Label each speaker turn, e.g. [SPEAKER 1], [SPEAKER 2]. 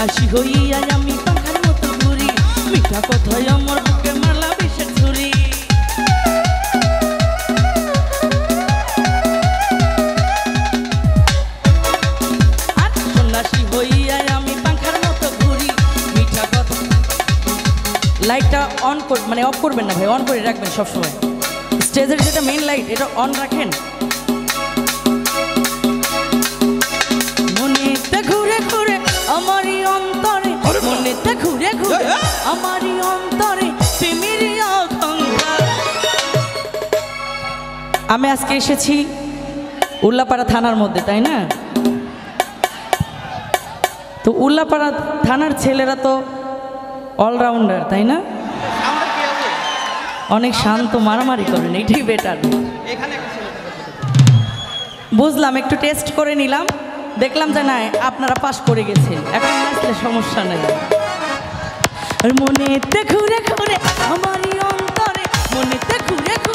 [SPEAKER 1] সন্ন্যাসী হইয়া আমি পাখার মতো ঘুরি, মিঠা কথায় আমার বুকে মারলা বিষের ছুরি। আর সন্ন্যাসী হইয়া আমি পাখার মতো ঘুরি, মিঠা কথা। লাইটটা অন মানে অফ করবেন না ভাই, অন করে রাখবেন সবসময়। স্টেজের যেটা মেইন লাইট এটা অন রাখেন। মনেতে ঘুরে ঘুরে আমারই অন্তরে, মনেতে ঘুরে ঘুরে আমারই অন্তরে প্রেমের আকাঙ্ক্ষা। আমি আজকে এসেছি উল্লাপাড়া থানার মধ্যে, তাই না? তো উল্লাপাড়া থানার ছেলেরা তো অলরাউন্ডার, তাই না? অনেক শান্ত, মারামারি করেন, এটাই বেটার। বুঝলাম, একটু টেস্ট করে নিলাম, দেখলাম যে না আপনারা পাস করে গেছেন, এখন আসলে সমস্যা নেই। আর মনেতে ঘুরে ঘুরে আমারই অন্তরে, মনেতে ঘুরে ঘুরে